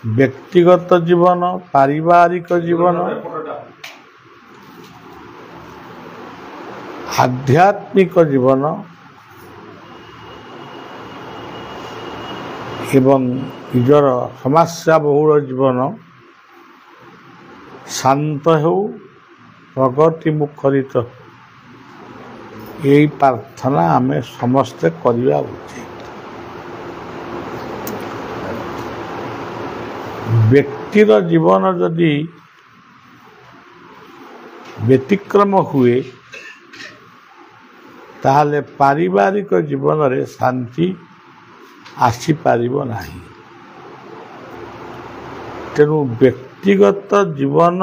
ବ୍ୟକ୍ତିଗତ ଜୀବନ, ପାରିବାରିକ ଜୀବନ, ଆଧ୍ୟାତ୍ମିକ ଜୀବନ ଏବଂ ନିଜର ସମସ୍ୟାବହୁଳ ଜୀବନ ଶାନ୍ତ ହେଉ, ପ୍ରଗତି ମୁଖରିତ ଏହି ପ୍ରାର୍ଥନା ଆମେ ସମସ୍ତେ କରିବା ଉଚିତ। ବ୍ୟକ୍ତିର ଜୀବନ ଯଦି ବ୍ୟତିକ୍ରମ ହୁଏ ତାହେଲେ ପାରିବାରିକ ଜୀବନରେ ଶାନ୍ତି ଆସିପାରିବ ନାହିଁ। ତେଣୁ ବ୍ୟକ୍ତିଗତ ଜୀବନ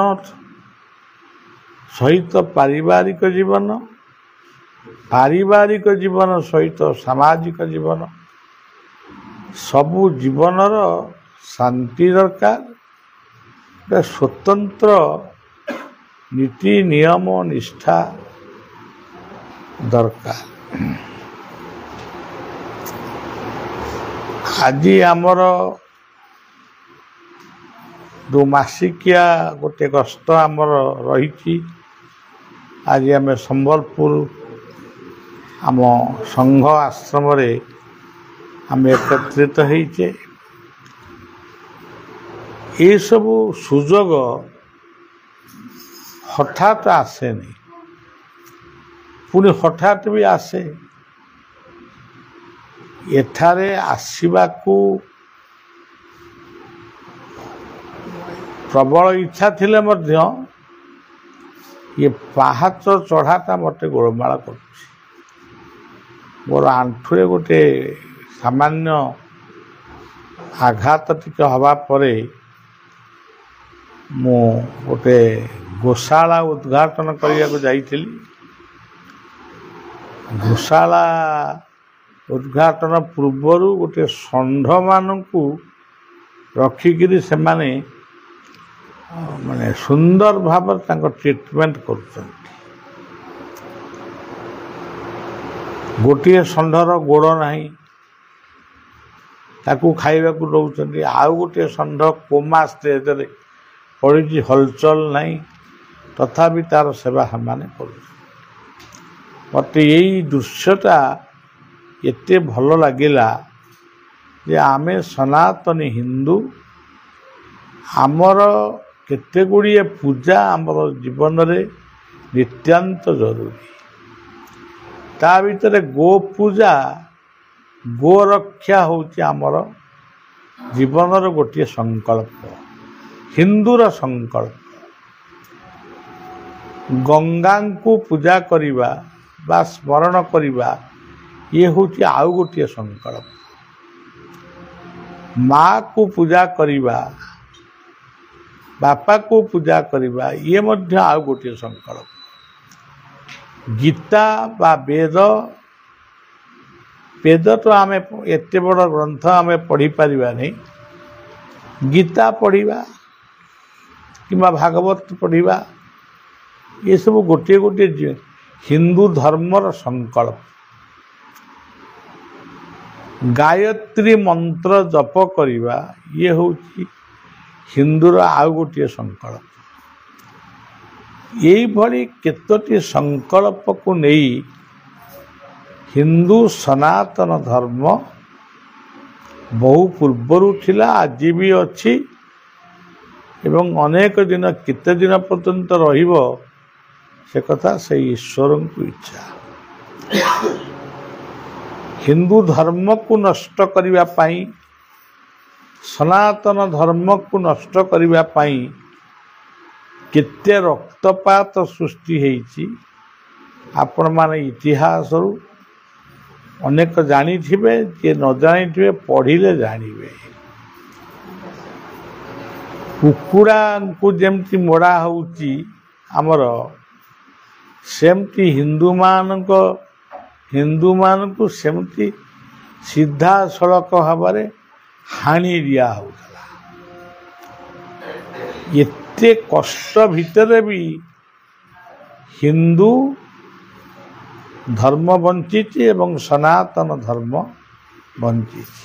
ସହିତ ପାରିବାରିକ ଜୀବନ, ପାରିବାରିକ ଜୀବନ ସହିତ ସାମାଜିକ ଜୀବନ, ସବୁ ଜୀବନର ଶାନ୍ତି ଦରକାର। ଗୋଟେ ସ୍ୱତନ୍ତ୍ର ନୀତି ନିୟମ ନିଷ୍ଠା ଦରକାର। ଆଜି ଆମର ଯେଉଁ ମାସିକିଆ ଗୋଟେ ଗସ୍ତ ଆମର ରହିଛି, ଆଜି ଆମେ ସମ୍ବଲପୁର ଆମ ସଂଘ ଆଶ୍ରମରେ ଆମେ ଏକତ୍ରିତ ହେଇଛେ। ଏସବୁ ସୁଯୋଗ ହଠାତ୍ ଆସେନି, ପୁଣି ହଠାତ୍ ବି ଆସେ। ଏଠାରେ ଆସିବାକୁ ପ୍ରବଳ ଇଚ୍ଛା ଥିଲେ ମଧ୍ୟ ଏ ପାହାଚ ଚଢ଼ାଟା ମୋତେ ଗୋଳମାଳ କରୁଛି। ମୋର ଆଣ୍ଠୁରେ ଗୋଟେ ସାମାନ୍ୟ ଆଘାତ ଟିକେ ହେବା ପରେ ମୁଁ ଗୋଟେ ଗୋଶାଳା ଉଦ୍ଘାଟନ କରିବାକୁ ଯାଇଥିଲି। ଗୋଶାଳା ଉଦ୍ଘାଟନ ପୂର୍ବରୁ ଗୋଟେ ଷଣ୍ଢମାନଙ୍କୁ ରଖିକିରି ସେମାନେ ସୁନ୍ଦର ଭାବରେ ତାଙ୍କ ଟ୍ରିଟମେଣ୍ଟ କରୁଛନ୍ତି। ଗୋଟିଏ ଷଣ୍ଢର ଗୋଡ଼ ନାହିଁ, ତାକୁ ଖାଇବାକୁ ଦେଉଛନ୍ତି। ଆଉ ଗୋଟିଏ ଷଣ୍ଢ କୋମା ଷ୍ଟେଜରେ ପଡ଼ିଛି, ହଲଚଲ ନାହିଁ, ତଥାପି ତାର ସେବା ସେମାନେ କରୁଛନ୍ତି। ମୋତେ ଏଇ ଦୃଶ୍ୟଟା ଏତେ ଭଲ ଲାଗିଲା ଯେ ଆମେ ସନାତନୀ ହିନ୍ଦୁ, ଆମର କେତେ ଗୁଡ଼ିଏ ପୂଜା ଆମର ଜୀବନରେ ନିତ୍ୟାନ୍ତ ଜରୁରୀ। ତା ଭିତରେ ଗୋ ପୂଜା, ଗୋ ରକ୍ଷା ହେଉଛି ଆମର ଜୀବନର ଗୋଟିଏ ସଂକଳ୍ପ, ହିନ୍ଦୁର ସଂକଳ୍ପ। ଗଙ୍ଗାଙ୍କୁ ପୂଜା କରିବା ବା ସ୍ମରଣ କରିବା, ଇଏ ହେଉଛି ଆଉ ଗୋଟିଏ ସଂକଳ୍ପ। ମାଆକୁ ପୂଜା କରିବା, ବାପାକୁ ପୂଜା କରିବା, ଇଏ ମଧ୍ୟ ଆଉ ଗୋଟିଏ ସଂକଳ୍ପ। ଗୀତା ବା ବେଦ, ବେଦ ତ ଆମେ ଏତେ ବଡ଼ ଗ୍ରନ୍ଥ ଆମେ ପଢ଼ିପାରିବାନି। ଗୀତା ପଢ଼ିବା କିମ୍ବା ଭାଗବତ ପଢ଼ିବା, ଏସବୁ ଗୋଟିଏ ଗୋଟିଏ ହିନ୍ଦୁ ଧର୍ମର ସଂକଳ୍ପ। ଗାୟତ୍ରୀ ମନ୍ତ୍ର ଜପ କରିବା, ଇଏ ହେଉଛି ହିନ୍ଦୁର ଆଉ ଗୋଟିଏ ସଂକଳ୍ପ। ଏଇଭଳି କେତୋଟି ସଂକଳ୍ପକୁ ନେଇ ହିନ୍ଦୁ ସନାତନ ଧର୍ମ ବହୁ ପୂର୍ବରୁ ଥିଲା, ଆଜି ବି ଅଛି ଏବଂ ଅନେକ ଦିନ, କେତେ ଦିନ ପର୍ଯ୍ୟନ୍ତ ରହିବ ସେ କଥା ସେଇ ଈଶ୍ୱରଙ୍କୁ ଇଚ୍ଛା। ହିନ୍ଦୁ ଧର୍ମକୁ ନଷ୍ଟ କରିବା ପାଇଁ, ସନାତନ ଧର୍ମକୁ ନଷ୍ଟ କରିବା ପାଇଁ କେତେ ରକ୍ତପାତ ସୃଷ୍ଟି ହେଇଛି ଆପଣମାନେ ଇତିହାସରୁ ଅନେକ ଜାଣିଥିବେ। ଯିଏ ନ ଜାଣିଥିବେ ପଢ଼ିଲେ ଜାଣିବେ। କୁକୁଡ଼ାଙ୍କୁ ଯେମିତି ମୋଡ଼ା ହେଉଛି ଆମର, ସେମିତି ହିନ୍ଦୁମାନଙ୍କୁ ସେମିତି ସିଧାସଳଖ ଭାବରେ ହାଣି ଦିଆହେଉଥିଲା। ଏତେ କଷ୍ଟ ଭିତରେ ବି ହିନ୍ଦୁ ଧର୍ମ ବଞ୍ଚିଛି ଏବଂ ସନାତନ ଧର୍ମ ବଞ୍ଚିଛି।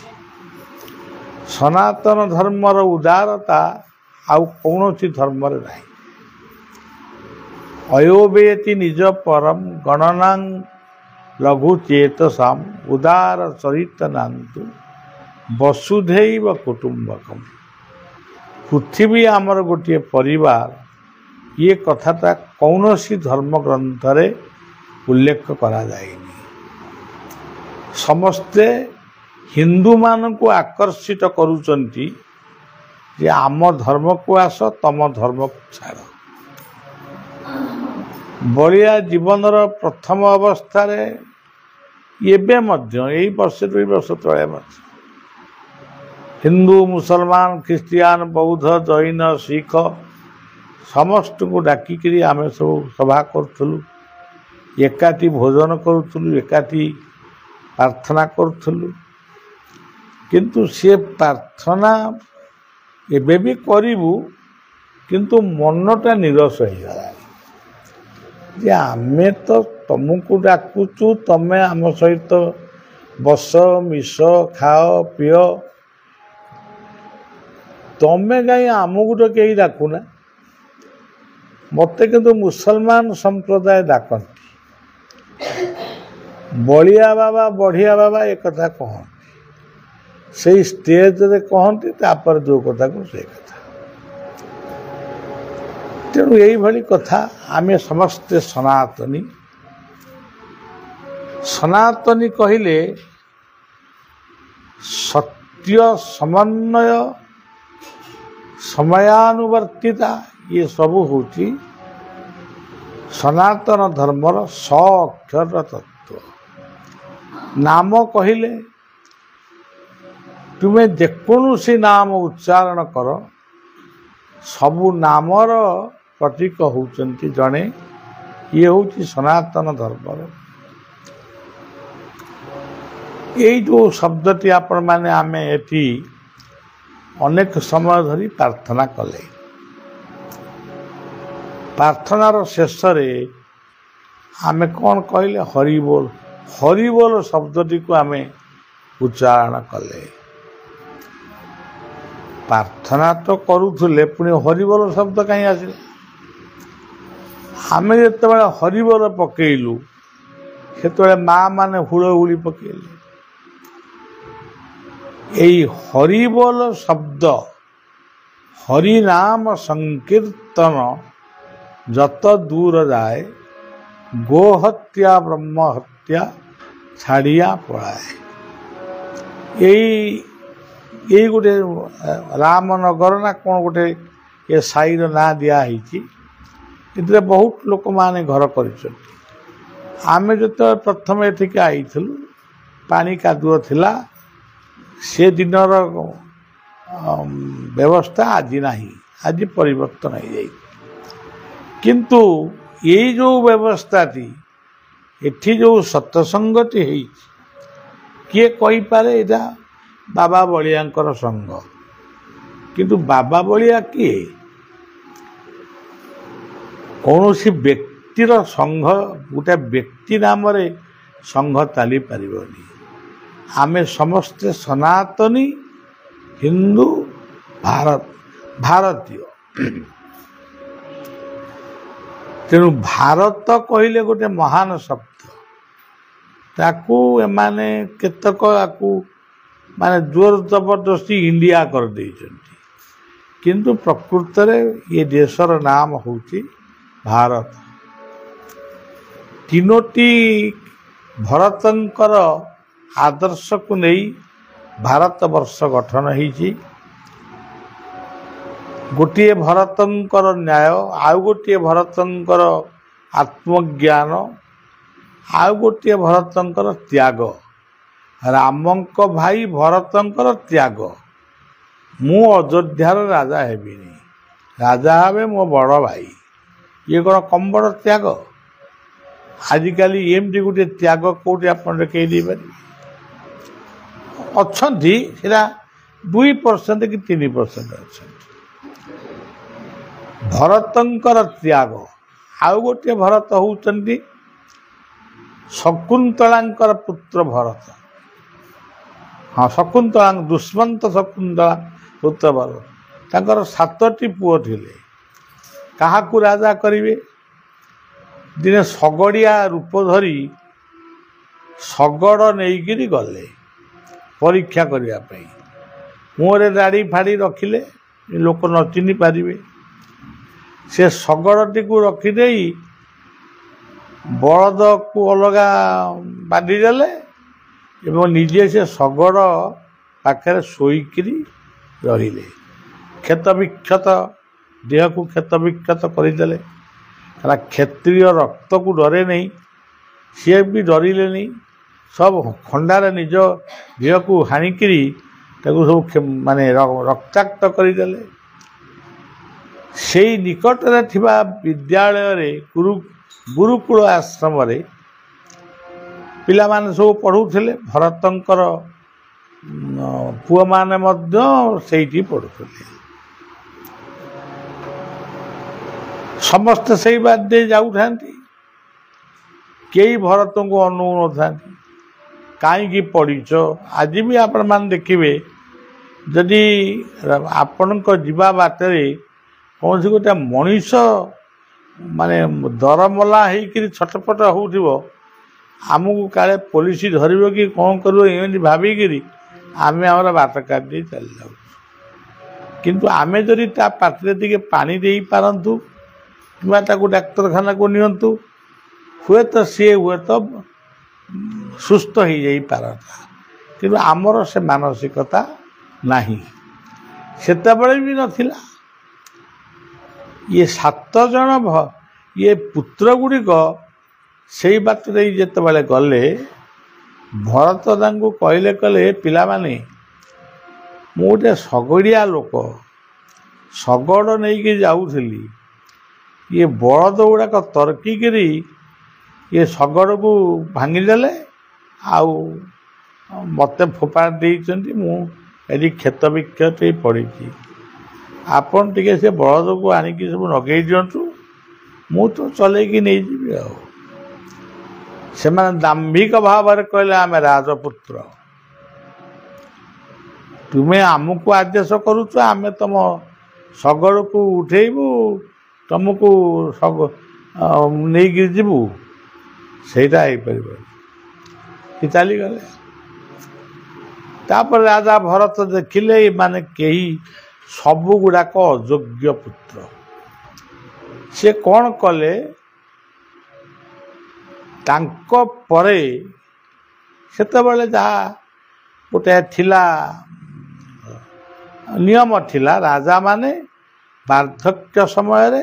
ସନାତନ ଧର୍ମର ଉଦାରତା ଆଉ କୌଣସି ଧର୍ମରେ ନାହିଁ। ଅୟୋବେତି ନିଜ ପରମ ଗଣନାଂ ଲଘୁ ଚେତସାମ୍ ଉଦାର ଚରିତ ନାନ୍ତୁ ବସୁଧୈବ କୁଟୁମ୍ବକମ୍। ପୃଥିବୀ ଆମର ଗୋଟିଏ ପରିବାର, ଇଏ କଥାଟା କୌଣସି ଧର୍ମଗ୍ରନ୍ଥରେ ଉଲ୍ଲେଖ କରାଯାଇନି। ସମସ୍ତେ ହିନ୍ଦୁମାନଙ୍କୁ ଆକର୍ଷିତ କରୁଛନ୍ତି ଯେ ଆମ ଧର୍ମକୁ ଆସ, ତମ ଧର୍ମକୁ ଛାଡ଼। ବଳିଆ ଜୀବନର ପ୍ରଥମ ଅବସ୍ଥାରେ ଏବେ ମଧ୍ୟ ଏଇ ବର୍ଷେ 2 ବର୍ଷ ତଳେ ମଧ୍ୟ ହିନ୍ଦୁ, ମୁସଲମାନ, ଖ୍ରୀଷ୍ଟିଆନ, ବୌଦ୍ଧ, ଜୈନ, ଶିଖ ସମସ୍ତଙ୍କୁ ଡାକିକିରି ଆମେ ସବୁ ସଭା କରୁଥିଲୁ, ଏକାଠି ଭୋଜନ କରୁଥିଲୁ, ଏକାଠି ପ୍ରାର୍ଥନା କରୁଥିଲୁ। କିନ୍ତୁ ସେ ପ୍ରାର୍ଥନା ଏବେ ବି କରିବୁ, କିନ୍ତୁ ମନଟା ନିରସ ହେଇଗଲାଣି ଯେ ଆମେ ତ ତମକୁ ଡାକୁଛୁ, ତମେ ଆମ ସହିତ ବସ, ମିଶ, ଖାଅ, ପିଅ, ତମେ କାହିଁ ଆମକୁ ତ କେହି ଡାକୁନା। ମୋତେ କିନ୍ତୁ ମୁସଲମାନ ସମ୍ପ୍ରଦାୟ ଡାକନ୍ତି, ବଳିଆ ବାବା, ବଢ଼ିଆ ବାବା ଏକଥା କହନ୍ତି, ସେଇ ଷ୍ଟେଜରେ କହନ୍ତି, ତାପରେ ଯେଉଁ କଥାକୁ ସେଇ କଥା। ତେଣୁ ଏଇଭଳି କଥା। ଆମେ ସମସ୍ତେ ସନାତନୀ। ସନାତନୀ କହିଲେ ସତ୍ୟ, ସମନ୍ୱୟ, ସମୟାନୁବର୍ତ୍ତିତା, ଇଏ ସବୁ ହେଉଛି ସନାତନ ଧର୍ମର ସ-ଅକ୍ଷର ତତ୍ତ୍ୱ। ନାମ କହିଲେ ତୁମେ ଯେକୌଣସି ନାମ ଉଚ୍ଚାରଣ କର, ସବୁ ନାମର ପ୍ରତୀକ ହେଉଛନ୍ତି ଜଣେ। ଇଏ ହେଉଛି ସନାତନ ଧର୍ମର। ଏଇ ଯେଉଁ ଶବ୍ଦଟି ଆପଣମାନେ ଆମେ ଏଠି ଅନେକ ସମୟ ଧରି ପ୍ରାର୍ଥନା କଲେ, ପ୍ରାର୍ଥନାର ଶେଷରେ ଆମେ କ'ଣ କହିଲେ? ହରିବୋଲ। ହରିବୋଲ ଶବ୍ଦଟିକୁ ଆମେ ଉଚ୍ଚାରଣ କଲେ। ପ୍ରାର୍ଥନା ତ କରୁଥିଲେ, ପୁଣି ହରିବୋଲ ଶବ୍ଦ କାହିଁ ଆସିଲା? ଆମେ ଯେତେବେଳେ ହରିବୋଲ ପକେଇଲୁ, ସେତେବେଳେ ମା ମାନେ ହୁଳହୁଳି ପକେଇଲେ। ଏଇ ହରିବୋଲ ଶବ୍ଦ, ହରିନାମ ସଂକୀର୍ତ୍ତନ ଯତ ଦୂର ଯାଏ, ଗୋହତ୍ୟା ବ୍ରହ୍ମହତ୍ୟା ଛାଡ଼ିଆ ପଳାଏ। ଏଇ ଗୋଟେ ରାମନଗର ନା କ'ଣ ଗୋଟେ ଏ ସାହିର ନାଁ ଦିଆହେଇଛି। ଏଥିରେ ବହୁତ ଲୋକମାନେ ଘର କରିଛନ୍ତି। ଆମେ ଯେତେବେଳେ ପ୍ରଥମେ ଏଠିକି ଆଇଥିଲୁ, ପାଣି କାଦୁଅ ଥିଲା। ସେ ଦିନର ବ୍ୟବସ୍ଥା ଆଜି ନାହିଁ, ଆଜି ପରିବର୍ତ୍ତନ ହେଇଯାଇଛି। କିନ୍ତୁ ଏଇ ଯେଉଁ ବ୍ୟବସ୍ଥାଟି, ଏଠି ଯେଉଁ ସତ୍ସଙ୍ଗଟି ହେଇଛି, କିଏ କହିପାରେ ଏଇଟା ବାବା ବଳିଆଙ୍କର ସଂଘ। କିନ୍ତୁ ବାବା ବଳିଆ କିଏ? କୌଣସି ବ୍ୟକ୍ତିର ସଂଘ, ଗୋଟେ ବ୍ୟକ୍ତି ନାମରେ ସଂଘ ଚାଲିପାରିବନି। ଆମେ ସମସ୍ତେ ସନାତନୀ, ହିନ୍ଦୁ, ଭାରତୀୟ। ତେଣୁ ଭାରତ କହିଲେ ଗୋଟେ ମହାନ ଶବ୍ଦ। ତାକୁ ଏମାନେ କେତେକ ଆକୁ ମାନେ ଜୋର ଜବରଦସ୍ତି ଇଣ୍ଡିଆ କରିଦେଇଛନ୍ତି। କିନ୍ତୁ ପ୍ରକୃତରେ ଏ ଦେଶର ନାମ ହେଉଛି ଭାରତ। 3ଟି ଭରତଙ୍କର ଆଦର୍ଶକୁ ନେଇ ଭାରତବର୍ଷ ଗଠନ ହେଇଛି। ଗୋଟିଏ ଭରତଙ୍କର ନ୍ୟାୟ, ଆଉ ଗୋଟିଏ ଭରତଙ୍କର ଆତ୍ମଜ୍ଞାନ, ଆଉ ଗୋଟିଏ ଭରତଙ୍କର ତ୍ୟାଗ। ରାମଙ୍କ ଭାଇ ଭରତଙ୍କର ତ୍ୟାଗ, ମୁଁ ଅଯୋଧ୍ୟାର ରାଜା ହେବିନି, ରାଜା ହେବେ ମୋ ବଡ଼ ଭାଇ। ଇଏ କ'ଣ କମ୍ ବଡ଼ ତ୍ୟାଗ? ଆଜିକାଲି ଏମିତି ଗୋଟିଏ ତ୍ୟାଗ କେଉଁଠି ଆପଣ ଦେଖେଇ ଦେଇପାରିବେ? ଅଛନ୍ତି, ସେଟା 2% କି 3% ଅଛନ୍ତି। ଭରତଙ୍କର ତ୍ୟାଗ। ଆଉ ଗୋଟିଏ ଭରତ ହେଉଛନ୍ତି ଶକୁନ୍ତଳାଙ୍କର ପୁତ୍ର ଭରତ। ହଁ ଶକୁନ୍ତଳା ଦୁଷ୍ମନ୍ତ ଶକୁନ୍ତଳା ପୁତ୍ରବର ତାଙ୍କର 7ଟି ପୁଅ ଥିଲେ। କାହାକୁ ରାଜା କରିବେ? ଦିନେ ଶଗଡ଼ିଆ ରୂପ ଧରି ଶଗଡ଼ ନେଇକିରି ଗଲେ ପରୀକ୍ଷା କରିବା ପାଇଁ। ମୁହଁରେ ଦାଢ଼ି ଫାଡ଼ି ରଖିଲେ ଲୋକ ନ ଚିହ୍ନି ପାରିବେ। ସେ ଶଗଡ଼ଟିକୁ ରଖିଦେଇ ବଳଦକୁ ଅଲଗା ବାନ୍ଧିଦେଲେ ଏବଂ ନିଜେ ସେ ଶଗଡ଼ ପାଖରେ ଶୋଇକିରି ରହିଲେ। କ୍ଷତ ବିକ୍ଷତ ଦେହକୁ କ୍ଷତ ବିକ୍ଷତ କରିଦେଲେ। କାରଣ କ୍ଷତ୍ରିୟ ରକ୍ତକୁ ଡରେ ନାହିଁ, ସିଏ ବି ଡରିଲେନି। ସବୁ ଖଣ୍ଡାରେ ନିଜ ଦେହକୁ ହାଣିକିରି ତାକୁ ସବୁ ମାନେ ରକ୍ତାକ୍ତ କରିଦେଲେ। ସେଇ ନିକଟରେ ଥିବା ବିଦ୍ୟାଳୟରେ ଗୁରୁକୁଳ ଆଶ୍ରମରେ ପିଲାମାନେ ସବୁ ପଢ଼ୁଥିଲେ। ଭରତଙ୍କର ପୁଅମାନେ ମଧ୍ୟ ସେଇଠି ପଢ଼ୁଥିଲେ। ସମସ୍ତେ ସେଇ ବାଟ ଦେଇ ଯାଉଥାନ୍ତି, କେହି ଭରତଙ୍କୁ ଅନଉ ନଥାନ୍ତି। କାହିଁକି ପଢ଼ିଛ? ଆଜି ବି ଆପଣମାନେ ଦେଖିବେ, ଯଦି ଆପଣଙ୍କ ଯିବା ବାଟରେ କୌଣସି ଗୋଟେ ମଣିଷ ମାନେ ଦରମଲା ହେଇକିରି ଛଟପଟ ହେଉଥିବ, ଆମକୁ କାଳେ ପୋଲିସ ଧରିବ କି କ'ଣ କରିବ ଏମିତି ଭାବିକିରି ଆମେ ଆମର ବାଟ କାଟି ଦେଇ ଚାଲି ଯାଉଛୁ। କିନ୍ତୁ ଆମେ ଯଦି ତା ପାଟିରେ ଟିକେ ପାଣି ଦେଇପାରନ୍ତୁ କିମ୍ବା ତାକୁ ଡାକ୍ତରଖାନାକୁ ନିଅନ୍ତୁ, ହୁଏତ ସିଏ ସୁସ୍ଥ ହେଇଯାଇପାରନ୍ତା। କିନ୍ତୁ ଆମର ସେ ମାନସିକତା ନାହିଁ, ସେତେବେଳେ ବି ନଥିଲା। ଇଏ 7 ଜଣ ଇଏ ପୁତ୍ର ଗୁଡ଼ିକ ସେଇ ବାଟରେ ଯେତେବେଳେ ଗଲେ, ଭରତ ତାଙ୍କୁ କହିଲେ ପିଲାମାନେ, ମୁଁ ଗୋଟେ ଶଗଡ଼ିଆ ଲୋକ, ଶଗଡ଼ ନେଇକି ଯାଉଥିଲି। ଇଏ ବଳଦ ଗୁଡ଼ାକ ତର୍କିକିରି ଇଏ ଶଗଡ଼କୁ ଭାଙ୍ଗିଦେଲେ, ଆଉ ମୋତେ ଫୋପାଡ଼ି ଦେଇଛନ୍ତି। ମୁଁ ଏଠି କ୍ଷତ ବିକ୍ଷତ ହେଇ ପଡ଼ିଛି। ଆପଣ ଟିକେ ସେ ବଳଦକୁ ଆଣିକି ସବୁ ଲଗେଇ ଦିଅନ୍ତୁ, ମୁଁ ତ ଚଲେଇକି ନେଇଯିବି। ଆଉ ସେମାନେ ଦାମ୍ଭିକ ଭାବରେ କହିଲେ, ଆମେ ରାଜପୁତ୍ର, ତୁମେ ଆମକୁ ଆଦେଶ କରୁଛ, ଆମେ ତମ ଶଗଡ଼କୁ ଉଠେଇବୁ, ତମକୁ ନେଇକି ଯିବୁ? ସେଇଟା ହେଇପାରିବନି। କି ଚାଲିଗଲେ। ତାପରେ ରାଜା ଭରତ ଦେଖିଲେ ଏମାନେ କେହି ସବୁଗୁଡ଼ାକ ଅଯୋଗ୍ୟ ପୁତ୍ର। ସେ କ'ଣ କଲେ, ତାଙ୍କ ପରେ ସେତେବେଳେ ଯାହା ଗୋଟେ ଥିଲା ନିୟମ ଥିଲା, ରାଜାମାନେ ବାର୍ଦ୍ଧକ୍ୟ ସମୟରେ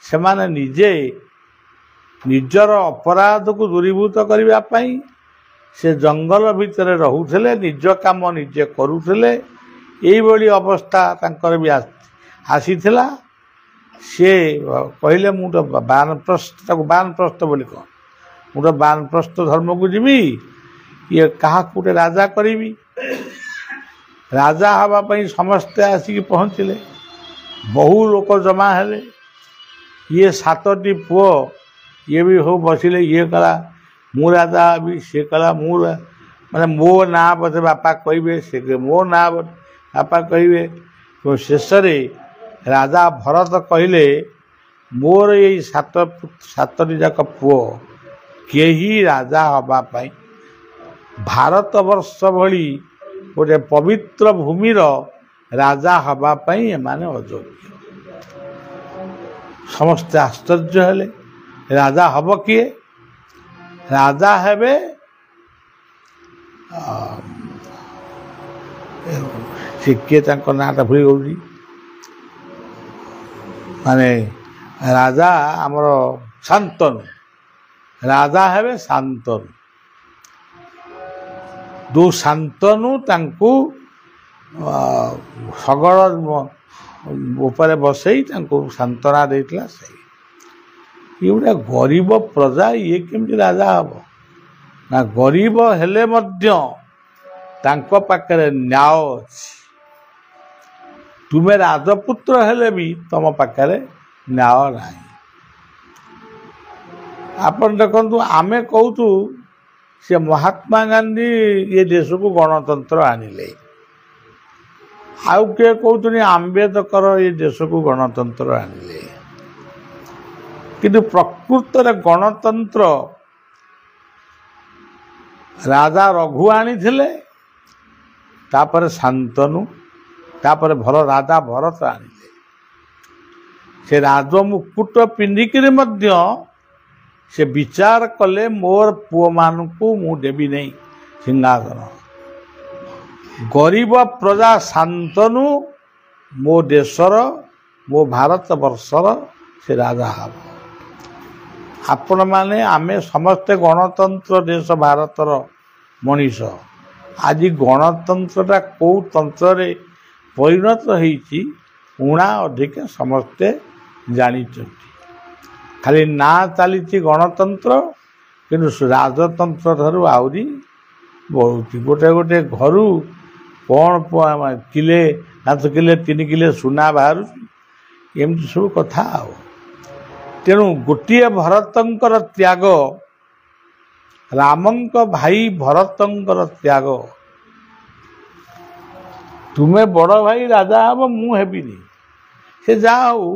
ସେମାନେ ନିଜେ ନିଜର ଅପରାଧକୁ ଦୂରୀଭୂତ କରିବା ପାଇଁ ସେ ଜଙ୍ଗଲ ଭିତରେ ରହୁଥିଲେ, ନିଜ କାମ ନିଜେ କରୁଥିଲେ। ଏଇଭଳି ଅବସ୍ଥା ତାଙ୍କର ବି ଆସିଥିଲା। ସିଏ କହିଲେ, ମୁଁ ତ ବାନପ୍ରସ୍ଥ ବୋଲି କହ, ମୁଁ ତ ବାନପ୍ରସ୍ଥ ଧର୍ମକୁ ଯିବି, ଇଏ କାହାକୁ ଗୋଟେ ରାଜା କରିବି। ରାଜା ହେବା ପାଇଁ ସମସ୍ତେ ଆସିକି ପହଞ୍ଚିଲେ, ବହୁ ଲୋକ ଜମା ହେଲେ। ଇଏ 7ଟି ପୁଅ, ଇଏ ବି ସବୁ ବସିଲେ। ଇଏ କଲା ମୁଁ ରାଜା ହେବି, ସିଏ କଲା ମାନେ ମୋ ନାଁ ବୋଧେ ବାପା କହିବେ, ସେ ମୋ ନାଁ ବାପା କହିବେ। ଶେଷରେ ରାଜା ଭରତ କହିଲେ, ମୋର ଏଇ 7ଟି ଯାକ ପୁଅ କେହି ରାଜା ହେବା ପାଇଁ, ଭାରତବର୍ଷ ଭଳି ଗୋଟେ ପବିତ୍ର ଭୂମିର ରାଜା ହେବା ପାଇଁ ଏମାନେ ଅଯୋଗ୍ୟ। ସମସ୍ତେ ଆଶ୍ଚର୍ଯ୍ୟ ହେଲେ। ରାଜା ହେବ କିଏ? ରାଜା ହେବେ ସେ କିଏ, ତାଙ୍କ ନାଁଟା ଭୁଲି ଗଲି। ମାନେ ରାଜା ଆମର ଶାନ୍ତନୁ, ରାଜା ହେବେ ଶାନ୍ତନୁ। ଯେଉଁ ଶାନ୍ତନୁ ତାଙ୍କୁ ଶଗଡ଼ ଉପରେ ବସେଇ ତାଙ୍କୁ ସାନ୍ତ୍ୱନା ଦେଇଥିଲା। ସେଇ ଇଏ ଗୋଟେ ଗରିବ ପ୍ରଜା, ଇଏ କେମିତି ରାଜା ହେବ? ନା, ଗରିବ ହେଲେ ମଧ୍ୟ ତାଙ୍କ ପାଖରେ ନ୍ୟାୟ ଅଛି। ତୁମେ ରାଜପୁତ୍ର ହେଲେ ବି ତମ ପାଖରେ ନ୍ୟାୟ ନାହିଁ। ଆପଣ ଦେଖନ୍ତୁ, ଆମେ କହୁଛୁ ସେ ମହାତ୍ମା ଗାନ୍ଧୀ ଏ ଦେଶକୁ ଗଣତନ୍ତ୍ର ଆଣିଲେ। ଆଉ କିଏ କହୁଛନ୍ତି ଆମ୍ବେଦକର ଏ ଦେଶକୁ ଗଣତନ୍ତ୍ର ଆଣିଲେ। କିନ୍ତୁ ପ୍ରକୃତରେ ଗଣତନ୍ତ୍ର ରାଜା ରଘୁ ଆଣିଥିଲେ, ତାପରେ ଶାନ୍ତନୁ, ତାପରେ ଭଲ ରାଜା ଭରତ ଆଣିଲେ। ସେ ରାଜମୁକୁଟ ପିନ୍ଧିକିରି ମଧ୍ୟ ସେ ବିଚାର କଲେ ମୋର ପୁଅମାନଙ୍କୁ ମୁଁ ଦେବି ନାହିଁ ସିଂହାସନ। ଗରିବ ପ୍ରଜା ଶାନ୍ତନୁ ମୋ ଦେଶର, ମୋ ଭାରତ ବର୍ଷର ସେ ରାଜା ହେବ। ଆପଣମାନେ ଆମେ ସମସ୍ତେ ଗଣତନ୍ତ୍ର ଦେଶ ଭାରତର ମଣିଷ। ଆଜି ଗଣତନ୍ତ୍ରଟା କେଉଁ ତନ୍ତ୍ରରେ ପରିଣତ ହେଇଛି ଉଣା ଅଧିକା ସମସ୍ତେ ଜାଣିଛନ୍ତି। ଖାଲି ନାଁ ଚାଲିଛି ଗଣତନ୍ତ୍ର, କିନ୍ତୁ ରାଜତନ୍ତ୍ର ଠାରୁ ଆହୁରି ବଢ଼ୁଛି। ଗୋଟେ ଗୋଟେ ଘରୁ କ'ଣ କିଲେ 7 କିଲେ 3 କିଲେ ସୁନା ବାହାରୁଛି, ଏମିତି ସବୁ କଥା ଆଉ। ତେଣୁ ଗୋଟିଏ ଭରତଙ୍କର ତ୍ୟାଗ, ରାମଙ୍କ ଭାଇ ଭରତଙ୍କର ତ୍ୟାଗ, ତୁମେ ବଡ଼ ଭାଇ ରାଜା ହେବ ମୁଁ ହେବିନି, ସେ ଯାହା ହଉ,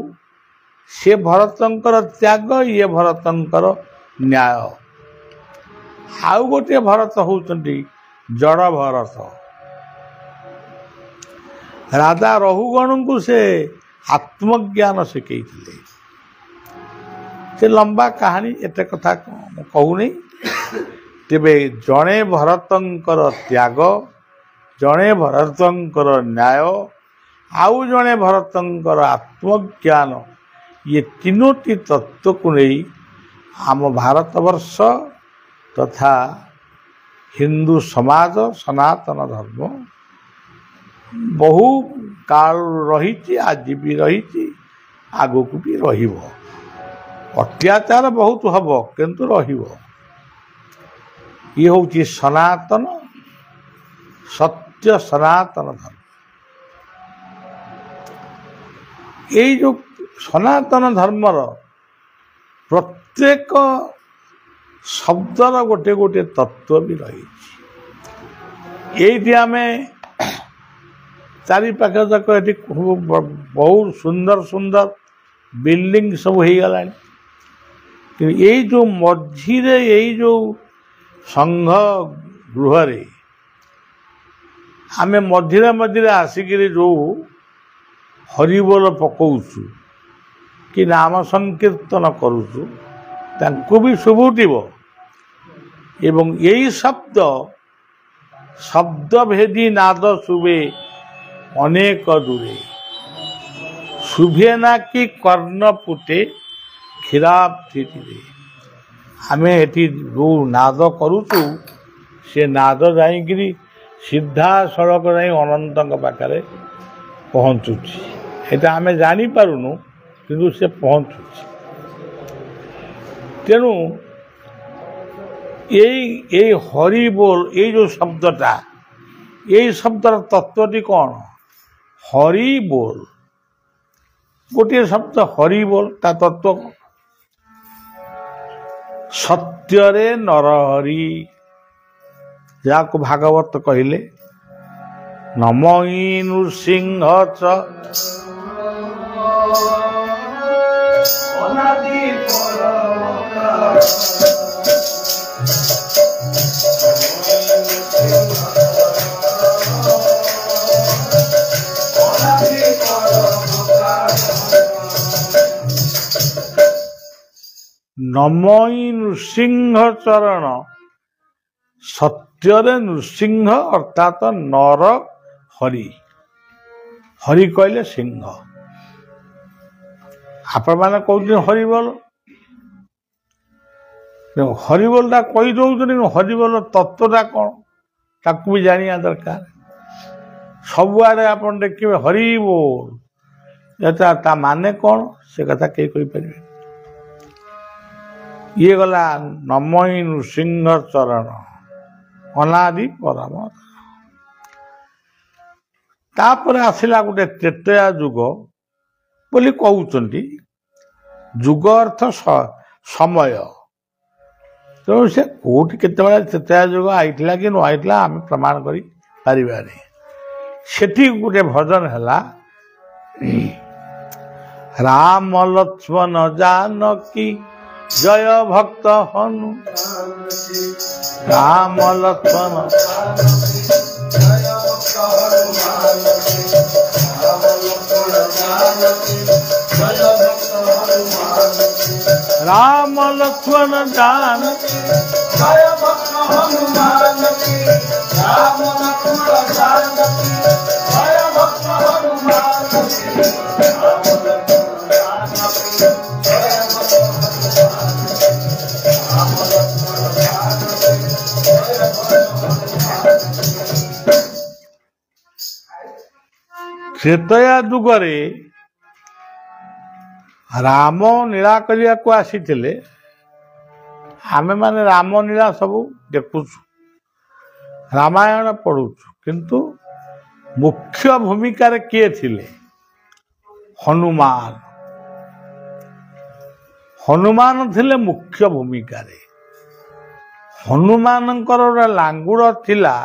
ସେ ଭରତଙ୍କର ତ୍ୟାଗ, ଇଏ ଭରତଙ୍କର ନ୍ୟାୟ। ଆଉ ଗୋଟିଏ ଭରତ ହେଉଛନ୍ତି ଜଡ଼ ଭରତ। ରାଜା ରହୁଗଣଙ୍କୁ ସେ ଆତ୍ମଜ୍ଞାନ ଶିଖେଇଥିଲେ। ସେ ଲମ୍ବା କାହାଣୀ, ଏତେ କଥା ମୁଁ କହୁନି। ତେବେ ଜଣେ ଭରତଙ୍କର ତ୍ୟାଗ, ଜଣେ ଭରତଙ୍କର ନ୍ୟାୟ, ଆଉ ଜଣେ ଭରତଙ୍କର ଆତ୍ମଜ୍ଞାନ, ଇଏ ତିନୋଟି ତତ୍ତ୍ୱକୁ ନେଇ ଆମ ଭାରତବର୍ଷ ତଥା ହିନ୍ଦୁ ସମାଜ, ସନାତନ ଧର୍ମ ବହୁ କାଳରୁ ରହିଛି, ଆଜି ବି ରହିଛି, ଆଗକୁ ବି ରହିବ। ଅତ୍ୟାଚାର ବହୁତ ହେବ କିନ୍ତୁ ରହିବ। ଇଏ ହେଉଛି ସନାତନ ସତ୍ୟ, ସନାତନ ଧର୍ମ। ଏଇ ଯେଉଁ ସନାତନ ଧର୍ମର ପ୍ରତ୍ୟେକ ଶବ୍ଦର ଗୋଟେ ଗୋଟେ ତତ୍ତ୍ୱ ବି ରହିଛି। ଏଇଠି ଆମେ ଚାରିପାଖ ଯାକ ଏଠି ବହୁତ ସୁନ୍ଦର ସୁନ୍ଦର ବିଲ୍ଡିଂ ସବୁ ହେଇଗଲାଣି। କିନ୍ତୁ ଏଇ ଯେଉଁ ମଝିରେ, ଏଇ ଯେଉଁ ସଂଘ ଗୃହରେ ଆମେ ମଝିରେ ମଝିରେ ଆସିକିରି ଯେଉଁ ହରିବୋଲ ପକାଉଛୁ କି ନାମ ସଂକୀର୍ତ୍ତନ କରୁଛୁ, ତାଙ୍କୁ ବି ଶୁଭୁଥିବ। ଏବଂ ଏଇ ଶବ୍ଦଭେଦୀ ନାଦ ଶୁଭେ ଅନେକ ଦୂରେ, ଶୁଭେ ନା କି କର୍ଣ୍ଣ ପୁଟେ କ୍ଷୀରାବ୍ଧିରେ। ଆମେ ଏଠି ଯେଉଁ ନାଦ କରୁଛୁ, ସେ ନାଦ ଯାଇକିରି ସିଧାସଳଖ ଯାଇ ଅନନ୍ତଙ୍କ ପାଖରେ ପହଞ୍ଚୁଛି। ଏଇଟା ଆମେ ଜାଣିପାରୁନୁ, କିନ୍ତୁ ସେ ପହଞ୍ଚୁଛି। ତେଣୁ ଏଇ ହରିବୋଲ, ଏଇ ଯେଉଁ ଶବ୍ଦଟା, ଏଇ ଶବ୍ଦର ତତ୍ତ୍ୱଟି କ'ଣ? ହରିବୋଲ, ଗୋଟିଏ ଶବ୍ଦ ହରିବୋଲ, ତା ତତ୍ତ୍ୱ ସତ୍ୟରେ ନରହରି, ଯାହାକୁ ଭାଗବତ କହିଲେ ନମଇ ନୃସିଂହ ଚ ଅନାଦି ନମଇ ନୃସିଂହ ଚରଣ, ସତ୍ୟରେ ନୃସିଂହ ଅର୍ଥାତ ନର ହରି। ହରି କହିଲେ ସିଂହ। ଆପଣମାନେ କହୁଛନ୍ତି ହରିବୋଲ, ହରିବୋଲଟା କହିଦେଉଛନ୍ତି, ହରିବୋଲ ତତ୍ତ୍ୱଟା କ'ଣ ତାକୁ ବି ଜାଣିବା ଦରକାର। ସବୁଆଡ଼େ ଆପଣ ଦେଖିବେ ହରିବୋଲ, ତା ମାନେ କ'ଣ ସେ କଥା କେହି କହିପାରିବେ। ଇଏ ଗଲା ନମଇ ନୃସିଂହ ଚରଣ, ଅନାଦି ପରମ। ତାପରେ ଆସିଲା ଗୋଟେ ତ୍ରେତୟା ଯୁଗ ବୋଲି କହୁଛନ୍ତି। ଯୁଗ ଅର୍ଥ ସମୟ। ତେଣୁ ସେ କେଉଁଠି କେତେବେଳେ ତ୍ରେତୟା ଯୁଗ ଆଇଥିଲା କି ନ ଆଇଥିଲା ଆମେ ପ୍ରମାଣ କରିପାରିବାନି। ସେଠି ଗୋଟେ ଭଜନ ହେଲା ରାମ ଲକ୍ଷ୍ମଣ ଜାନକୀ ଜୟ ଭକ୍ତ ହନୁ ରାମ ଲକ୍ଷ୍ମଣ राम लक्ष्मण जानकी जय भक्त हनुमान की राम लक्ष्मण जानकी जय भक्त हनुमान की राम लक्ष्मण जानकी जय भक्त हनुमान राम लक्ष्मण जानकी जय भक्त हनुमान। त्रेतया जुगरे राम लीला करिया को आसीथिले आमे माने राम लीला सब देखुछु रामायण पढ़ुछु किंतु मुख्य भूमिका रे किए थिले हनुमान हनुमान थिले मुख्य भूमिका रे हनुमानंकर लांगुड़ थिला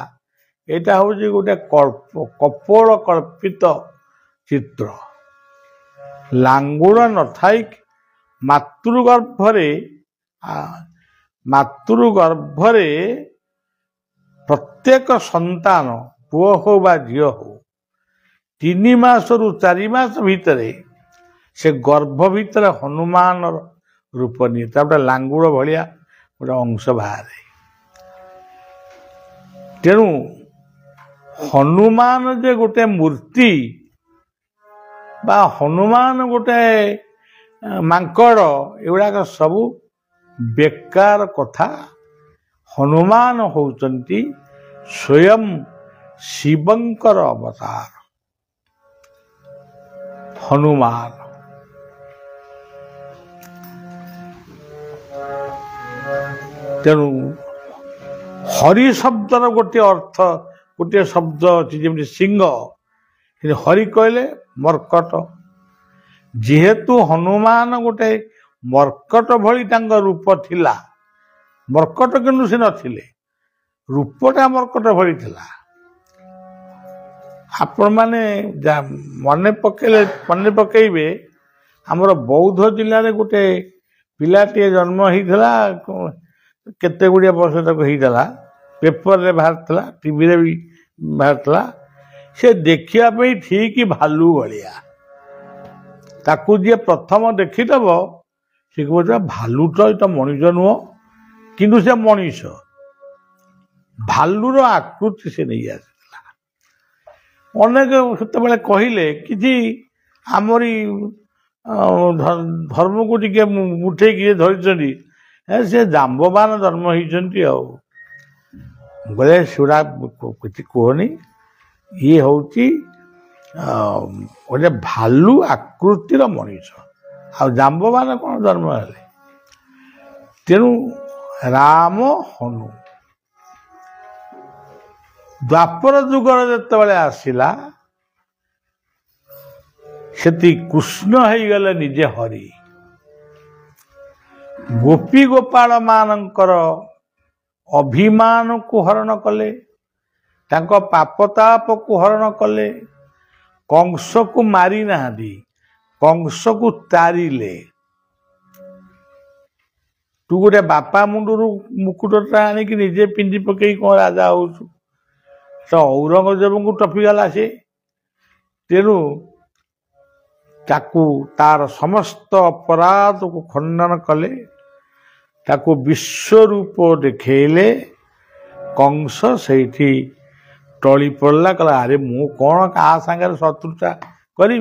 एटा होची गोटे कपोल कल्पित चित्र लांगुड़ न थाई मातृगर्भरे प्रत्येक संतान पुओ हो बा झियो हो 3 मास रु 4 मास भितरे से गर्भ भितर हनुमान रूप निये गोटे लांगुड़ भलिया गोटे अंश बाहरे तेणु हनुमान जे गोटे मूर्ति बा हनुमान गोटे मांकड़ एगुड़ाक सबू बेकार कथा हनुमान होउचंती स्वयं शिवंकर अवतार हनुमान तेणु हरि शब्दर गोटे अर्थ गोटे शब्द अच्छी जमी सिंह हरि कहले मर्कट जेहेतु हनुमान गोटे मर्कट भली रूप थिला मर्कट किंतु से नथिले रूपटा मर्कट भली थिला आपण माने मन पकेबे आमर बौद्ध जिले में गोटे पिलाटे जन्म होता केते गुड़िया वर्ष तक होता पेपर रे बाहर टीवी रे भी बाहर से देखिया पे ठीक भालू भाया ताकू जी प्रथम देखीदब सी कह भालू तो ये मनीष नुह किंतु से मनीष भालूर आकृति से नहीं आसाला अनेक से कहले कि आमरी धर्म को टे मुठे धरी से जाम्बवान जन्म होती बोले सेगुड़ा किसी कहनी ये हूँ गोटे भालू आकृतिर मनीष आ जाम्बवान कौन जन्म है तेणु राम हनु द्वापर जुगर जिते आसला से कृष्ण हो गले निजे हरि गोपी गोपाल मानकर अभिमान को हरण कले तांको पापताप को हरण कले कंस को मारी नाहादी कंस को तारिले तू गोटे बापा मुंडर मुकुटा आणिक निजे पिंधि पकई कौन राजा हो तो औरंगजेब को टपिगला से तेणु ताकू तार समस्त अपराध को खंडन कले ताकू विश्वरूप देखेले कंस से टली पड़ला कहला अरे मु कौन क्या सांगे शत्रुता करी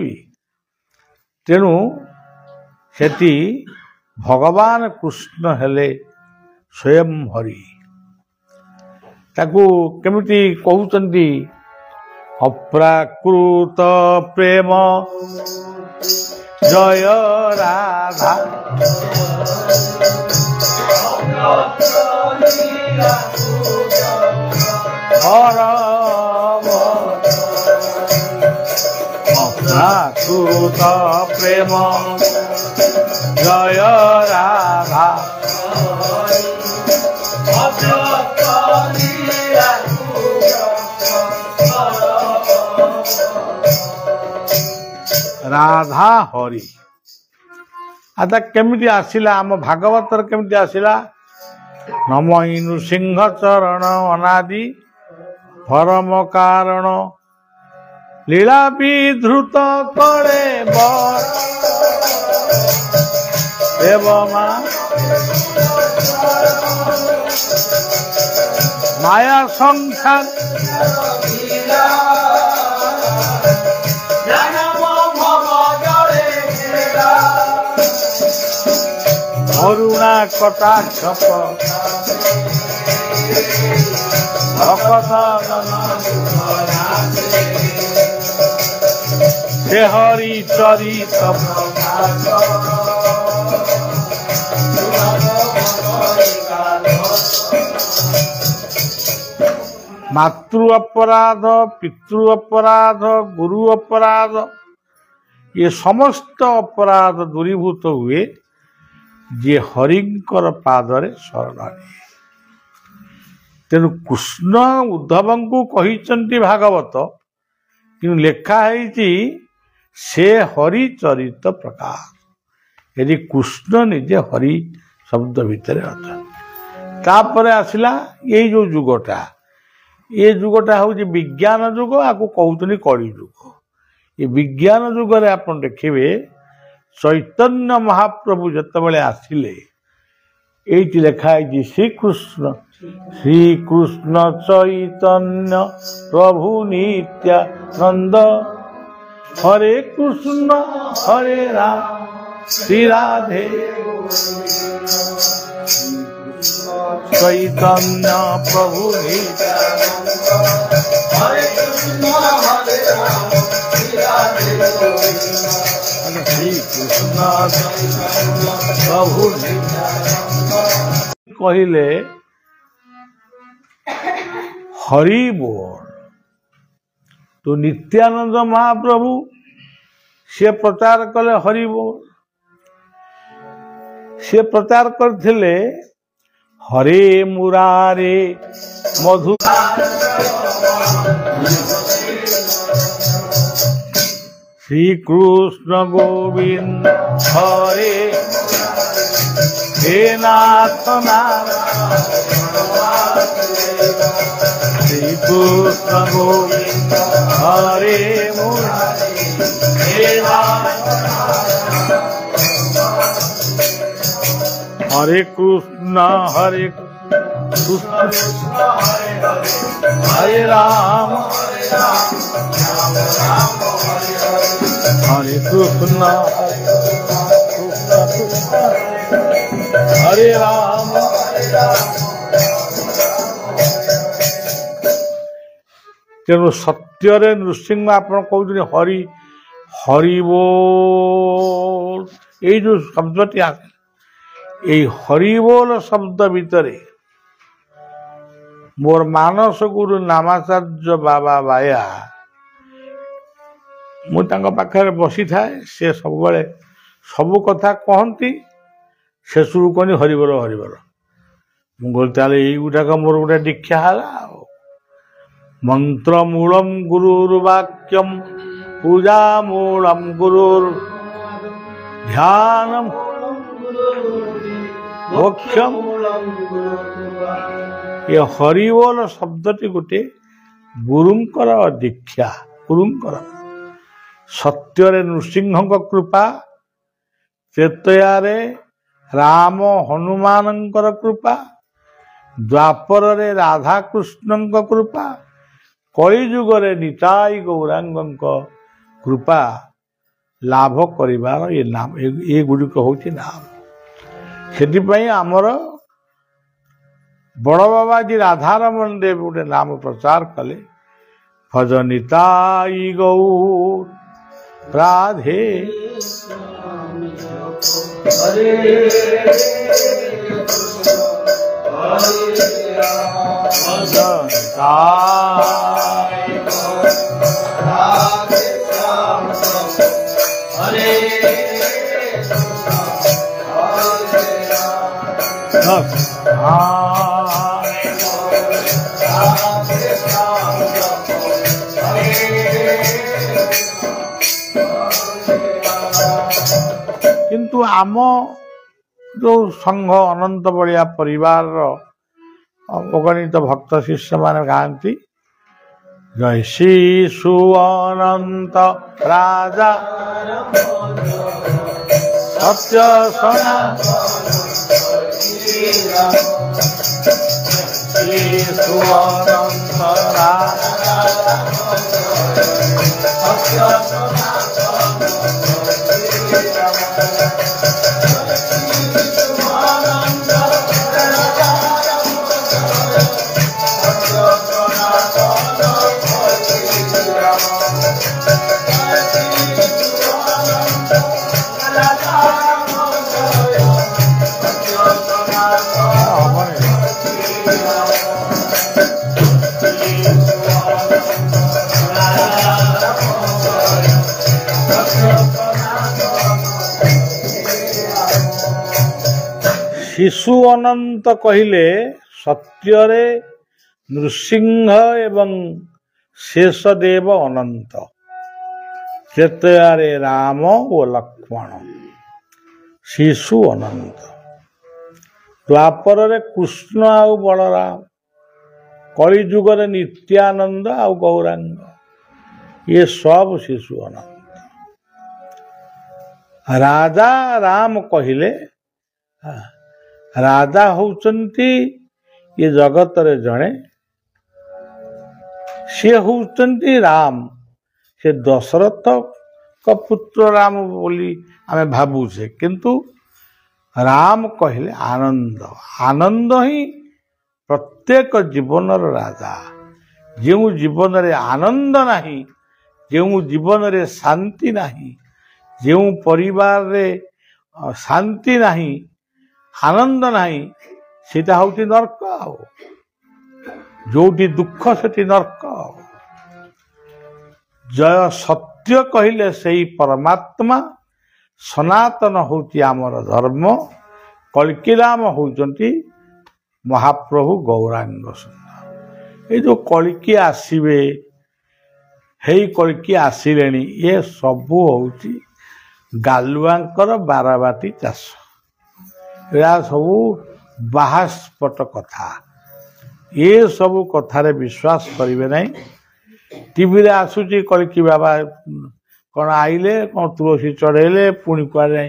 तेणु सेठी भगवान कृष्ण हेले स्वयं हरि ताकू केमिति कहउचंती अप्राकृत प्रेम जय राधा अप्राकृत प्रेम जय राधा राधा हरि आता केमिति आसिला आम भागवतर केमिति आसिला नमई नृसिंह चरण अनादि परम कारण लीला विधृत करे देव माया संसार करुणा कटाक्ष से हरि चरित मातृ अपराध पितृ अपराध गुरु अपराध ये समस्त अपराध दूरीभूत हुए जे हरिंकर पादरे शरण तेणु कृष्ण उद्धव को कही भागवत कि लेखा है से हरि चरित प्रकार यदि कृष्ण निजे हरि शब्द भितर अच्छा आसला ये जो जुगटा ये जुगटा हूँ विज्ञान जुग आपको कहते कली जुग ये विज्ञान जुगरे आप देखिए चैतन्य महाप्रभु जितेबाला आसिले ये लिखाई श्रीकृष्ण चैतन्य प्रभु नित्यानंद हरे कृष्ण हरे राम श्री राधे चैतन्य प्रभु नित्यानंद हरे कृष्ण हरे राम श्री राधे प्रभु कहले हरि बोल तो नित्यानंद महाप्रभु से प्रचार कले हरि बोल से प्रचार करथिले हरे मुरारे मधु श्री कृष्ण गोविंद हरे हे नाथ श्री कृष्ण गोविंद हरे मुरारे हरे कृष्ण हरे हरे राम हरे कृष्ण हरे राम तेणु सत्य नृसिंह आप कहते हरि हरि बोल ये जो शब्दटी आसे ये हरि बोल शब्द भितर मोर मानस गुरु नामाचार्य बाबा बाया मुझे बसी थाए से सब बड़े सबू कथा कहती शेष कहनी हरिबर हरिबर मुझे युटाक मोर गोटे दीक्षा है मंत्र मूलम गुरुर्वाक्यम पूजा मूलम गुरुर ध्यानम मोक्षम ये हरिबोल शब्दटी गोटे गुरुंकर दीक्षा गुरुंकर सत्य नृसिंह कृपा त्रेतयारे राम हनुमान कृपा द्वापर राधा कृष्ण कृपा कलिजुगे निताई गौरांग कृपा लाभ करिवार ये नाम ये गुड़िक हूँ नाम से आमर बड़ बाबाजी राधारमण देव गोटे नाम प्रचार कले भजनिताई गौर राधे କିନ୍ତୁ ଆମ ଯେଉଁ ସଂଘ ଅନନ୍ତ ବଳିଆ ପରିବାରର ଅଗଣିତ ଭକ୍ତ ଶିଷ୍ୟମାନେ ଗାଆନ୍ତି, ଜୟ ଶ୍ରୀ ସୁଅନନ୍ତ ରାଜା ସତ୍ୟ ଶ୍ରୀ ସୁଅନନ୍ତ ରାଜା ଶିଶୁ ଅନନ୍ତ କହିଲେ ସତ୍ୟରେ ନୃସିଂହ ଏବଂ ଶେଷଦେବ ଅନନ୍ତ, ତ୍ରେତୟାରେ ରାମ ଓ ଲକ୍ଷ୍ମଣ। ଶିଶୁ ଅନନ୍ତ, ଦ୍ୱାପରରେ କୃଷ୍ଣ ଆଉ ବଳରାମ, କଳିଯୁଗରେ ନିତ୍ୟାନନ୍ଦ ଆଉ ଗୌରାଙ୍ଗ, ଇଏ ସବୁ ଶିଶୁ ଅନନ୍ତ। ରାଜା ରାମ କହିଲେ ରାଜା ହଉଛନ୍ତି ଏ ଜଗତରେ ଜଣେ, ସିଏ ହଉଛନ୍ତି ରାମ। ସେ ଦଶରଥଙ୍କ ପୁତ୍ର ରାମ ବୋଲି ଆମେ ଭାବୁଛେ, କିନ୍ତୁ ରାମ କହିଲେ ଆନନ୍ଦ। ଆନନ୍ଦ ହିଁ ପ୍ରତ୍ୟେକ ଜୀବନର ରାଜା। ଯେଉଁ ଜୀବନରେ ଆନନ୍ଦ ନାହିଁ, ଯେଉଁ ଜୀବନରେ ଶାନ୍ତି ନାହିଁ, ଯେଉଁ ପରିବାରରେ ଶାନ୍ତି ନାହିଁ, ଆନନ୍ଦ ନାହିଁ, ସେଇଟା ହଉଛି ନର୍କ। ଆଉ ଯୋଉଠି ଦୁଃଖ ସେଠି ନର୍କ। ଜୟ ସତ୍ୟ କହିଲେ ସେଇ ପରମାତ୍ମା। ସନାତନ ହଉଛି ଆମର ଧର୍ମ। କଳ୍କିରାମ ହଉଛନ୍ତି ମହାପ୍ରଭୁ ଗୌରାଙ୍ଗ ସୁନ୍ଦର। ଏଇ ଯୋଉ କଳ୍କି ଆସିବେ, ହେଇ କଳ୍କି ଆସିଲେଣି, ଏ ସବୁ ହଉଛି ଗାଲୁଆଙ୍କର ବାରବାଟୀ ଚାଷ। ଏରା ସବୁ ବାହାସ୍ପଟ କଥା। ଏ ସବୁ କଥାରେ ବିଶ୍ୱାସ କରିବେ ନାହିଁ। ଟିଭିରେ ଆସୁଛି କଳ୍କି ବାବା କ'ଣ ଆଇଲେ, କ'ଣ ତୁଳସୀ ଚଢ଼େଇଲେ, ପୁଣି କୁଆଡ଼େ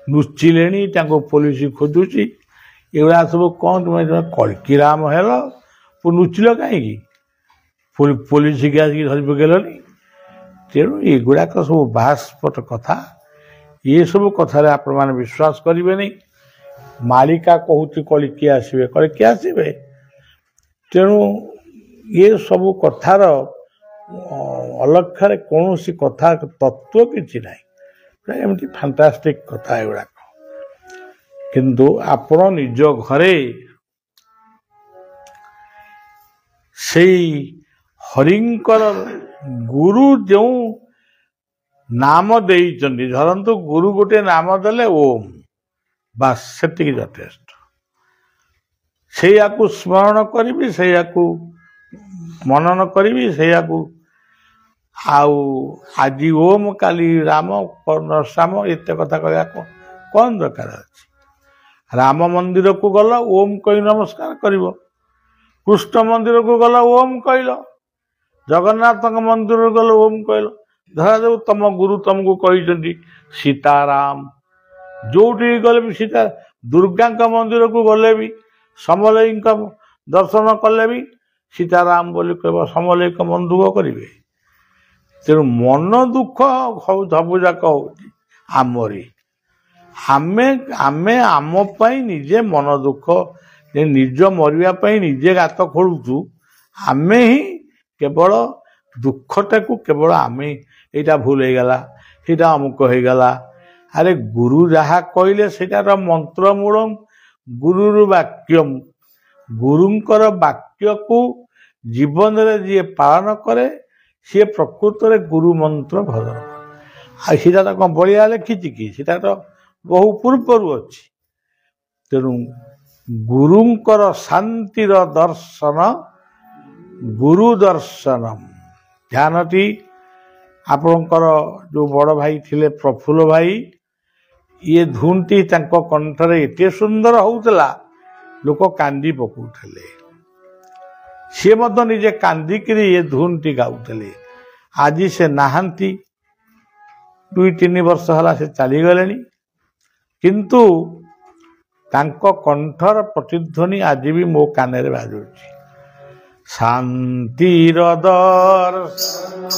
ଲୁଚିଲେଣି, ତାଙ୍କୁ ପୋଲିସ ଖୋଜୁଛି। ଏଗୁଡ଼ା ସବୁ କ'ଣ ତୁମେ କଳ୍କିରାମ ହେଲ, ଲୁଚିଲ କାହିଁକି? ପୋଲିସକି ଆସିକି ଧରି ପକେଇଲନି। ତେଣୁ ଏଗୁଡ଼ାକ ସବୁ ବାହାସ୍ପଟ କଥା। ଏସବୁ କଥାରେ ଆପଣମାନେ ବିଶ୍ୱାସ କରିବେନି। ମାଳିକା କହୁଛି କଳ୍କି ଆସିବେ, କଳ୍କି ଆସିବେ। ତେଣୁ ଏ ସବୁ କଥାର ଅଲକ୍ଷରେ କୌଣସି କଥା ତତ୍ତ୍ୱ କିଛି ନାହିଁ। ଏମିତି ଫାଣ୍ଟାଷ୍ଟିକ୍ କଥା ଏଗୁଡ଼ାକ। କିନ୍ତୁ ଆପଣ ନିଜ ଘରେ ସେଇ ହରିଙ୍କର ଗୁରୁ ଯେଉଁ ନାମ ଦେଇଛନ୍ତି, ଧରନ୍ତୁ ଗୁରୁ ଗୋଟେ ନାମ ଦେଲେ ଓମ୍, ବାସ୍ ସେତିକି ଯଥେଷ୍ଟ। ସେଇଆକୁ ସ୍ମରଣ କରିବି, ସେଇଆକୁ ମନନ କରିବି, ସେଇଆକୁ ଆଉ ଆଜି ଓମ୍ କାଲି ରାମ ଶ୍ୟାମ ଏତେ କଥା କହିବା କ'ଣ ଦରକାର ଅଛି? ରାମ ମନ୍ଦିରକୁ ଗଲ ଓମ୍ କହି ନମସ୍କାର କରିବ, କୃଷ୍ଣ ମନ୍ଦିରକୁ ଗଲ ଓମ୍ କହିଲ, ଜଗନ୍ନାଥଙ୍କ ମନ୍ଦିରକୁ ଗଲ ଓମ୍ କହିଲ। ଧରାଯାଉ ତମ ଗୁରୁ ତମକୁ କହିଛନ୍ତି ସୀତାରାମ, ଯୋଉଠିକି ଗଲେ ବି ସୀତା, ଦୁର୍ଗାଙ୍କ ମନ୍ଦିରକୁ ଗଲେ ବି, ସମଲେଇଙ୍କ ଦର୍ଶନ କଲେ ବି ସୀତାରାମ ବୋଲି କହିବ, ସମଲେଇଙ୍କ ମନ ଦୁଃଖ କରିବେ। ତେଣୁ ମନ ଦୁଃଖ ସବୁଯାକ ହଉଛି ଆମରି। ଆମେ ଆମ ପାଇଁ ନିଜେ ମନ ଦୁଃଖ, ନିଜ ମରିବା ପାଇଁ ନିଜେ ଗାତ ଖୋଳୁଛୁ। ଆମେ ହିଁ କେବଳ ଦୁଃଖଟାକୁ କେବଳ ଆମେ, ଏଇଟା ଭୁଲ ହେଇଗଲା, ସେଇଟା ଅମୁକ ହେଇଗଲା। ଆରେ ଗୁରୁ ଯାହା କହିଲେ ସେଇଟାର ମନ୍ତ୍ରମୂଳ ଗୁରୁରୁ ବାକ୍ୟମ୍। ଗୁରୁଙ୍କର ବାକ୍ୟକୁ ଜୀବନରେ ଯିଏ ପାଳନ କରେ ସିଏ ପ୍ରକୃତରେ ଗୁରୁ ମନ୍ତ୍ର ଭଜନ। ଆଉ ସେଇଟା ତ କ'ଣ ବଳିଆ ଲେଖିଛି କି? ସେଇଟା ତ ବହୁ ପୂର୍ବରୁ ଅଛି। ତେଣୁ ଗୁରୁଙ୍କର ଶାନ୍ତିର ଦର୍ଶନ ଗୁରୁ ଦର୍ଶନମ୍। ଧ୍ୟାନଟି ଆପଣଙ୍କର ଯେଉଁ ବଡ଼ ଭାଇ ଥିଲେ ପ୍ରଫୁଲ୍ଲ ଭାଇ, ये धुनटी तांको कंठरे एते सुंदर होउतला लोक कांदी पकाउथले सी मत निजे कांदिकी ये धुनटी गाउथले आज से नहांती 2-3 वर्ष हला से चली गले किंतु तांको कंठर प्रतिध्वनि आज भी मो कान रे बाजुची शांतिर दर्शन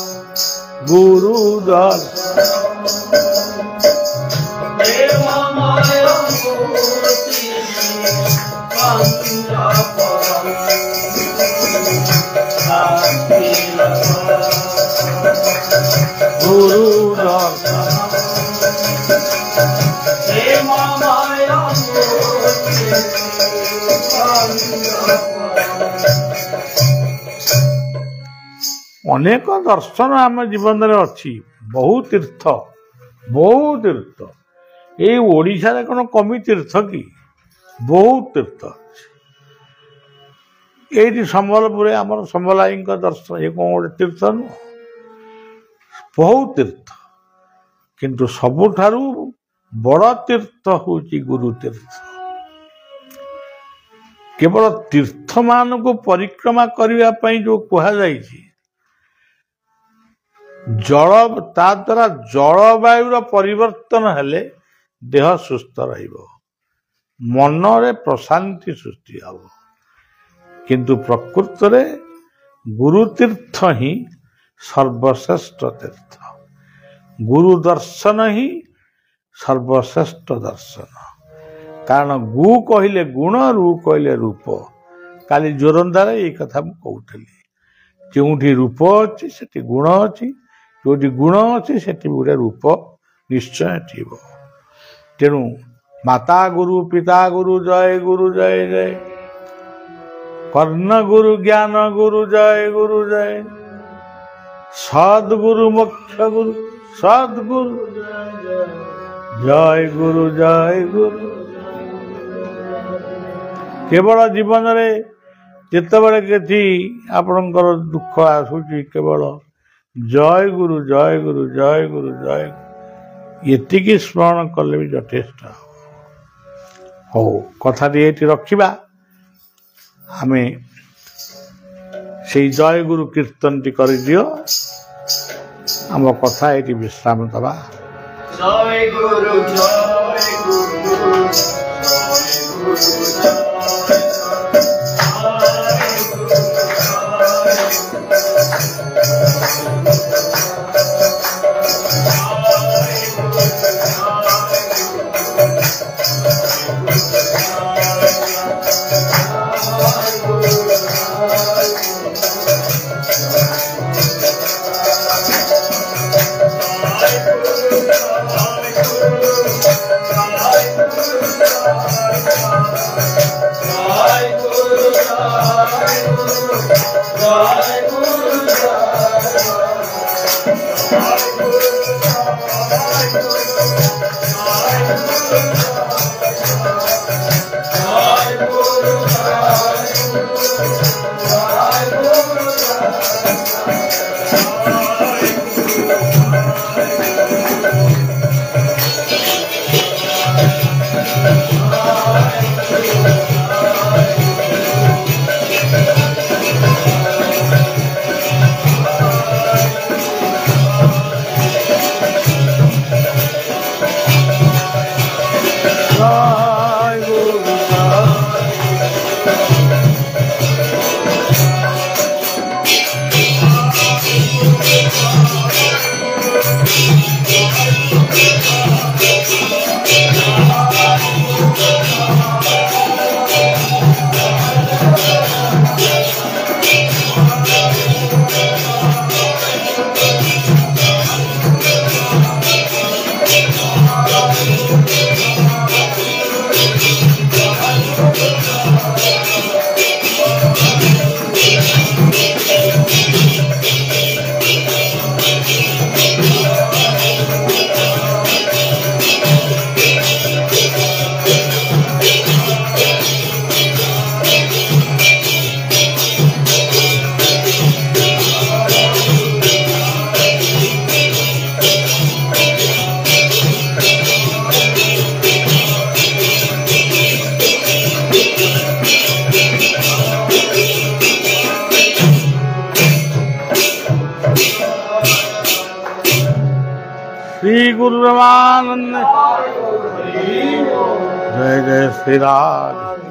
गुरु अनेक दर्शन आम जीवन में अच्छी बहुत तीर्थ ये ओडिशा रे कौन कमी तीर्थ कि बहुत तीर्थ ये संबलपुर आम संबलाई दर्शन ये कौन गोटे तीर्थ नुह बहुत तीर्थ किंतु सबुठारु बड़ तीर्थ होची गुरु तीर्थ केवल तीर्थ मान को परिक्रमा करने जो कहुई जल ता द्वारा जलवायुर परिवर्तन हेले देह सुस्थ रहिबो मनरे प्रशांति सृष्टि हब किंतु प्रकृत रे गुरु तीर्थ ही सर्वश्रेष्ठ तीर्थ गुरु दर्शन ही सर्वश्रेष्ठ दर्शन कारण गु कहले गुण रू कहले रूप काली जोरंदार ये कथा कहूली जो रूप अच्छी से गुण अच्छी जो गुण अच्छी से गोटे रूप निश्चय थी तेणु माता गुरु पिता गुरु जय जय कर्ण गुरु ज्ञान गुरु जय सद्गुरु मोक्ष गुरु सद्गुरु जय गुरु केवल जीवन में जितेबले कि आपणकर दुख आसूची केवल जय गुरु जय गुरु जय गुरु जय ये स्मरण कले भी यथेष्ट हो कथा ये रखा आम से जय गुरु कीर्तन टी कर दियो आम कथा ये विश्राम दबा जय गुरु जय गुरु श्री गुरु रामानंद जय जय श्री राम।